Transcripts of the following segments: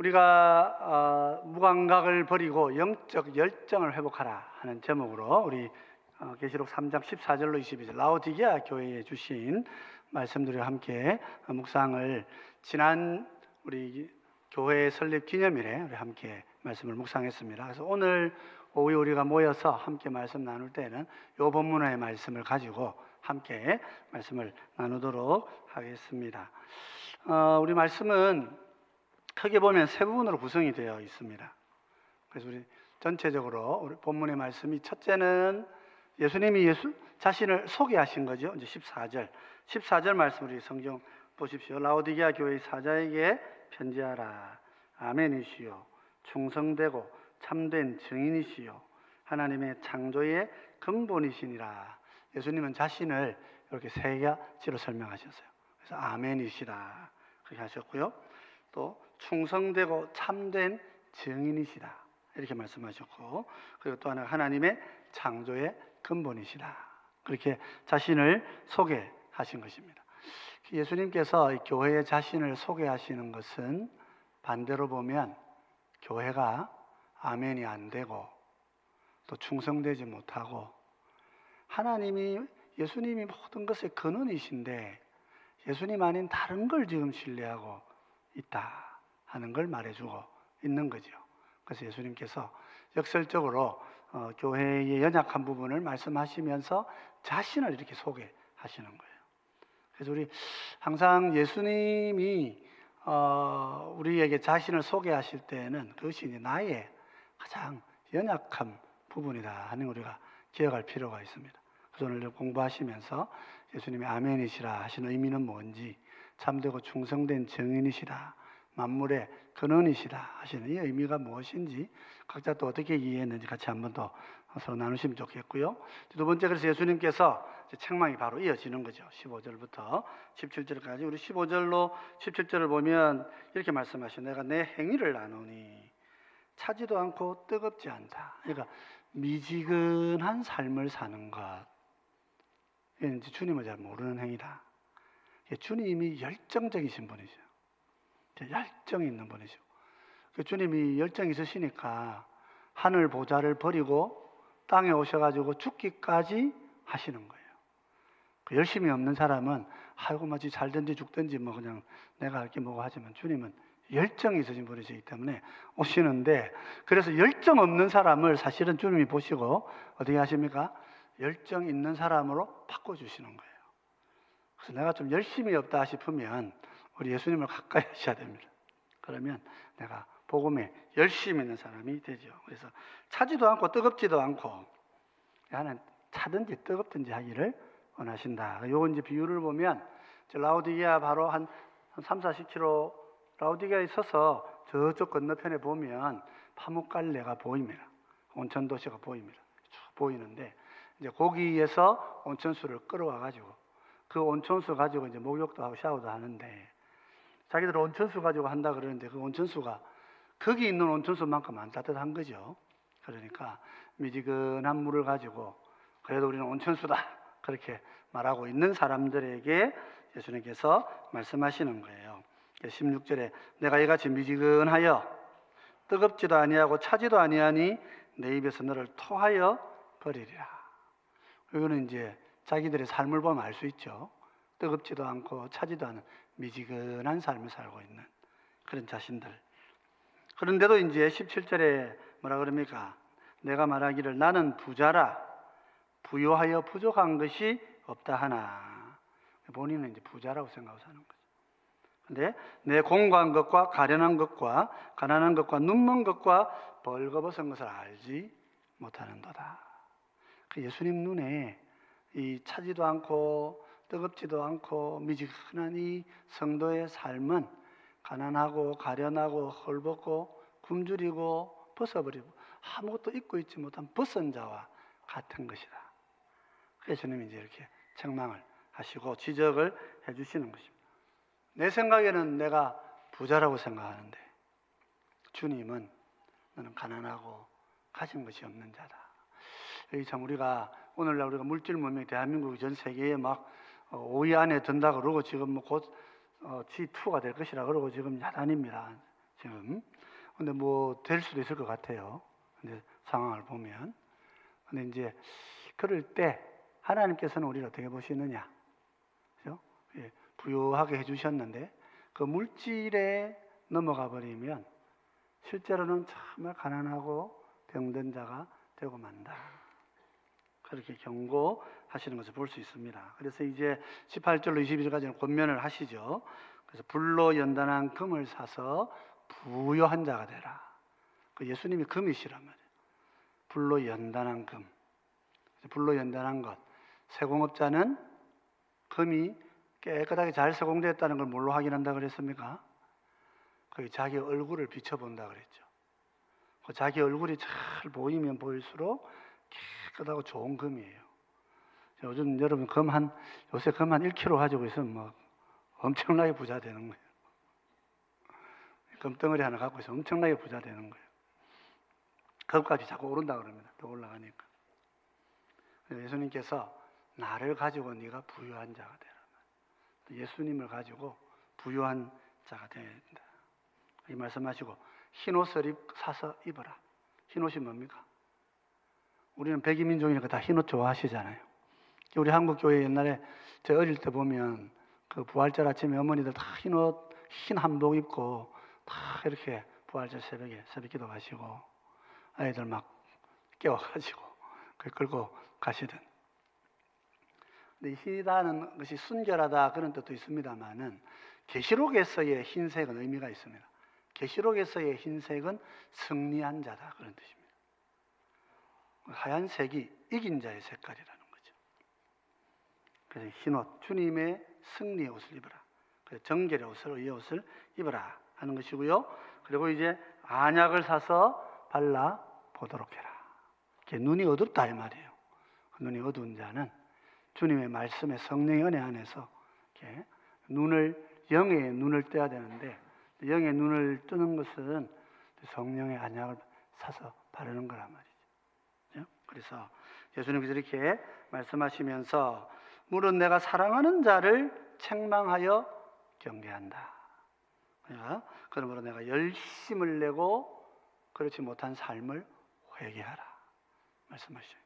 우리가 무감각을 버리고 영적 열정을 회복하라 하는 제목으로 우리 계시록 3장 14절로 22절 라오디게아 교회에 주신 말씀들과 함께 묵상을 지난 우리 교회 설립 기념일에 우리 함께 말씀을 묵상했습니다. 그래서 오늘 오후에 우리가 모여서 함께 말씀 나눌 때는 이 본문의 말씀을 가지고 함께 말씀을 나누도록 하겠습니다. 우리 말씀은 크게 보면 세 부분으로 구성이 되어 있습니다. 그래서 우리 전체적으로 우리 본문의 말씀이 첫째는 예수님이 자신을 소개하신 거죠. 이제 14절 말씀 우리 성경 보십시오. 라오디게아 교회 사자에게 편지하라. 아멘이시요 충성되고 참된 증인이시요 하나님의 창조의 근본이시니라. 예수님은 자신을 이렇게 세 가지로 설명하셨어요. 그래서 아멘이시라 그렇게 하셨고요. 또 충성되고 참된 증인이시다 이렇게 말씀하셨고, 그리고 또 하나 하나님의 창조의 근본이시다 그렇게 자신을 소개하신 것입니다. 예수님께서 교회의 자신을 소개하시는 것은 반대로 보면 교회가 아멘이 안 되고 또 충성되지 못하고 예수님이 모든 것의 근원이신데 예수님 아닌 다른 걸 지금 신뢰하고 있다 하는 걸 말해주고 있는 거죠. 그래서 예수님께서 역설적으로 교회의 연약한 부분을 말씀하시면서 자신을 이렇게 소개하시는 거예요. 그래서 우리 항상 예수님이 우리에게 자신을 소개하실 때는 그것이 이제 나의 가장 연약한 부분이다 하는 우리가 기억할 필요가 있습니다. 그래서 오늘 공부하시면서 예수님이 아멘이시라 하시는 의미는 뭔지, 참되고 충성된 증인이시라, 만물의 근원이시라 하시는 이 의미가 무엇인지 각자 또 어떻게 이해했는지 같이 한번 더 서로 나누시면 좋겠고요. 두 번째, 그래서 예수님께서 책망이 바로 이어지는 거죠. 15절부터 17절까지 우리 15절로 17절을 보면 이렇게 말씀하시죠. 내가 내 행위를 아노니 차지도 않고 뜨겁지 않다. 그러니까 미지근한 삶을 사는 것, 이건 이제 주님을 잘 모르는 행위다. 주님이 열정적이신 분이죠. 열정이 있는 분이죠. 주님이 열정이 있으시니까 하늘 보좌를 버리고 땅에 오셔가지고 죽기까지 하시는 거예요. 열심히 없는 사람은 아이고 마치 살든지 죽든지 뭐 그냥 내가 할 게 뭐고 하지만 주님은 열정이 있으신 분이시기 때문에 오시는데, 그래서 열정 없는 사람을 사실은 주님이 보시고 어떻게 하십니까? 열정 있는 사람으로 바꿔주시는 거예요. 그래서 내가 좀 열심히 없다 싶으면 우리 예수님을 가까이 하셔야 됩니다. 그러면 내가 복음에 열심히 있는 사람이 되죠. 그래서 차지도 않고 뜨겁지도 않고, 나는 차든지 뜨겁든지 하기를 원하신다. 요 이제 비유를 보면 라오디게아 바로 한 3-40km 라오디게아에 서서 저쪽 건너편에 보면 파묵갈레가 보입니다. 온천 도시가 보입니다. 쭉 보이는데 이제 거기에서 온천수를 끌어와 가지고 그 온천수 가지고 이제 목욕도 하고 샤워도 하는데, 자기들 온천수 가지고 한다 그러는데 그 온천수가 거기 있는 온천수만큼 안 따뜻한 거죠. 그러니까 미지근한 물을 가지고 그래도 우리는 온천수다 그렇게 말하고 있는 사람들에게 예수님께서 말씀하시는 거예요. 16절에 내가 이같이 미지근하여 뜨겁지도 아니하고 차지도 아니하니 내 입에서 너를 토하여 버리리라. 이거는 이제 자기들의 삶을 보면 알 수 있죠. 뜨겁지도 않고 차지도 않은 미지근한 삶을 살고 있는 그런 자신들. 그런데도 이제 17절에 뭐라 그럽니까? 내가 말하기를 나는 부자라 부요하여 부족한 것이 없다 하나. 본인은 이제 부자라고 생각하고 사는 거죠. 근데 내 공고한 것과 가련한 것과 가난한 것과 눈먼 것과 벌거벗은 것을 알지 못하는도다. 그 예수님 눈에 이 차지도 않고 뜨겁지도 않고 미지근한 이 성도의 삶은 가난하고 가련하고 헐벗고 굶주리고 벗어버리고 아무것도 입고 있지 못한 벗은 자와 같은 것이다. 예수님이 이제 이렇게 책망을 하시고 지적을 해주시는 것입니다. 내 생각에는 내가 부자라고 생각하는데 주님은 너는 가난하고 가진 것이 없는 자다. 여기 참 우리가 오늘날 우리가 물질 문명이 대한민국 전 세계에 막 5위 안에 든다 그러고 지금 뭐 곧 G2가 될 것이라 그러고 지금 야단입니다. 지금. 근데 뭐 될 수도 있을 것 같아요. 근데 상황을 보면. 근데 이제 그럴 때 하나님께서는 우리를 어떻게 보시느냐? 그죠? 예, 부유하게 해주셨는데 그 물질에 넘어가 버리면 실제로는 정말 가난하고 병든 자가 되고 만다. 그렇게 경고하시는 것을 볼 수 있습니다. 그래서 이제 18절로 22절까지는 권면을 하시죠. 그래서 불로 연단한 금을 사서 부유한 자가 되라. 그 예수님이 금이시란 말이에요. 불로 연단한 금. 불로 연단한 것. 세공업자는 금이 깨끗하게 잘 세공되었다는 걸 뭘로 확인한다 그랬습니까? 거기 자기 얼굴을 비춰본다 그랬죠. 그 자기 얼굴이 잘 보이면 보일수록 깨끗하고 좋은 금이에요. 요즘 여러분 요새 금 한 1kg 가지고 있으면 뭐 엄청나게 부자 되는 거예요. 금덩어리 하나 갖고 있으면 엄청나게 부자 되는 거예요. 금값이 자꾸 오른다 그럽니다. 더 올라가니까. 예수님께서 나를 가지고 네가 부유한 자가 되라. 예수님을 가지고 부유한 자가 되어야 된다. 이 말씀하시고 흰 옷을 사서 입어라. 흰 옷이 뭡니까? 우리는 백이민족이니까 다 흰 옷 좋아하시잖아요. 우리 한국 교회 옛날에 제가 어릴 때 보면 그 부활절 아침에 어머니들 다 흰 옷, 흰 한복 입고 다 이렇게 부활절 새벽에 새벽 기도 가시고 아이들 막 깨워가지고 그걸 끌고 가시던. 근데 흰이라는 것이 순결하다 그런 뜻도 있습니다만은 계시록에서의 흰색은 의미가 있습니다. 계시록에서의 흰색은 승리한 자다 그런 뜻입니다. 하얀색이 이긴 자의 색깔이라는 거죠. 그래서 흰옷, 주님의 승리의 옷을 입어라. 그래서 정결의 옷을, 의의 옷을 입어라 하는 것이고요. 그리고 이제 안약을 사서 발라 보도록 해라. 눈이 어둡다 이 말이에요. 눈이 어두운 자는 주님의 말씀에 성령의 은혜 안에서 이렇게 영의 눈을 떼야 되는데 영의 눈을 뜨는 것은 성령의 안약을 사서 바르는 거란 말이죠. 그래서 예수님께서 이렇게 말씀하시면서 물은 내가 사랑하는 자를 책망하여 경계한다. 그러므로 내가 열심을 내고 그렇지 못한 삶을 회개하라 말씀하셔요.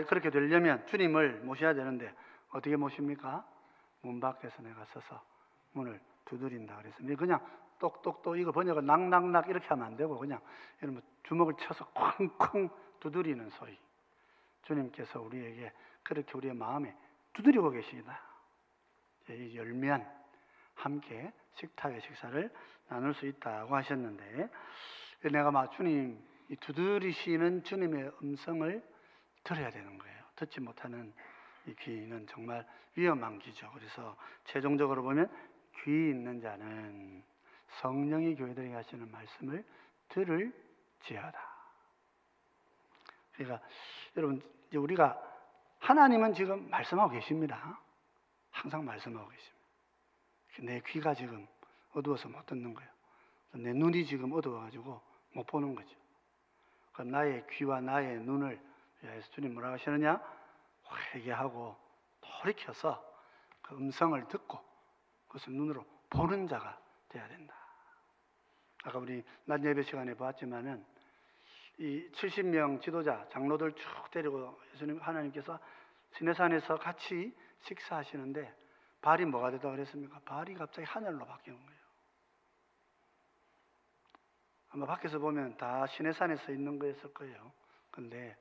그렇게 되려면 주님을 모셔야 되는데 어떻게 모십니까? 문 밖에서 내가 서서 문을 두드린다 그랬습니다. 그냥 똑똑똑 이거 번역을 낙낙낙 이렇게 하면 안 되고 그냥 이런 주먹을 쳐서 쾅쾅 두드리는 소리. 주님께서 우리에게 그렇게 우리의 마음에 두드리고 계시다. 열면 함께 식탁의 식사를 나눌 수 있다고 하셨는데 내가 주님 이 두드리시는 주님의 음성을 들어야 되는 거예요. 듣지 못하는 이 귀는 정말 위험한 귀죠. 그래서 최종적으로 보면 귀 있는 자는 성령이 교회들에게 하시는 말씀을 들을지어다. 그러니까 여러분 우리가 하나님은 지금 말씀하고 계십니다. 항상 말씀하고 계십니다. 내 귀가 지금 어두워서 못 듣는 거예요. 내 눈이 지금 어두워가지고 못 보는 거죠. 그럼 나의 귀와 나의 눈을 위해서 주님 뭐라고 하시느냐? 회개하고 돌이켜서 그 음성을 듣고 그것을 눈으로 보는 자가 돼야 된다. 아까 우리 낮 예배 시간에 봤지만은 이 70명 지도자 장로들 쭉 데리고 예수님 하나님께서 시내산에서 같이 식사하시는데 발이 뭐가 되다 그랬습니까? 발이 갑자기 하늘로 바뀌는 거예요. 아마 밖에서 보면 다 시내산에서 있는 거였을 거예요. 그런데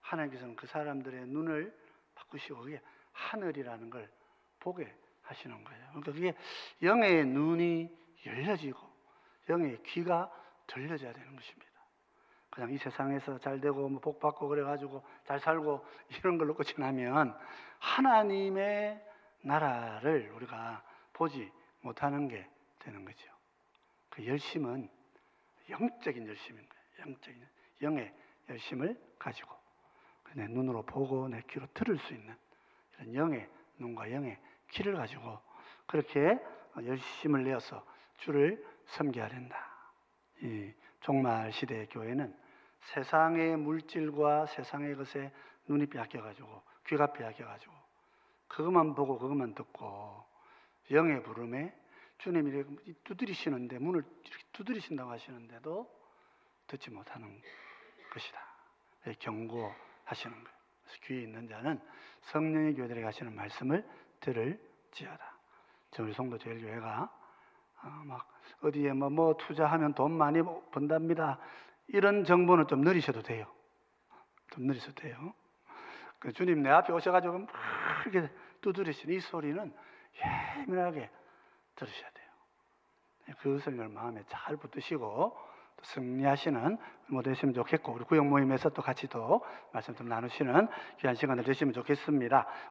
하나님께서는 그 사람들의 눈을 바꾸시고 그게 하늘이라는 걸 보게 하시는 거예요. 그러니까 그게 영의 눈이 열려지고 영의 귀가 들려져야 되는 것입니다. 그냥 이 세상에서 잘 되고 뭐 복 받고 그래가지고 잘 살고 이런 걸로 끝이 나면 하나님의 나라를 우리가 보지 못하는 게 되는 거죠. 그 열심은 영적인 열심인 거예요. 영의 열심을 가지고 내 눈으로 보고 내 귀로 들을 수 있는 이런 영의 눈과 영의 귀를 가지고 그렇게 열심을 내어서 주를 섬겨야 된다. 이 종말 시대의 교회는 세상의 물질과 세상의 것에 눈이 빼앗겨가지고 귀가 빼앗겨가지고 그것만 보고 그것만 듣고 영의 부름에 주님이 이렇게 두드리시는데 문을 이렇게 두드리신다고 하시는데도 듣지 못하는 것이다. 경고하시는 거예요. 그래서 귀에 있는 자는 성령의 교회들에게 하시는 말씀을 들을지어다. 우리 성도 제일교회가 막 어디에 뭐 투자하면 돈 많이 번답니다. 이런 정보는 좀 느리셔도 돼요. 좀 느리셔도 돼요. 주님 내 앞에 오셔가지고 막 이렇게 두드리시는 이 소리는 예민하게 들으셔야 돼요. 그것을 마음에 잘 붙드시고 또 승리하시는 모두 되시면 좋겠고, 우리 구역 모임에서 또 같이 또 말씀 좀 나누시는 귀한 시간을 되시면 좋겠습니다.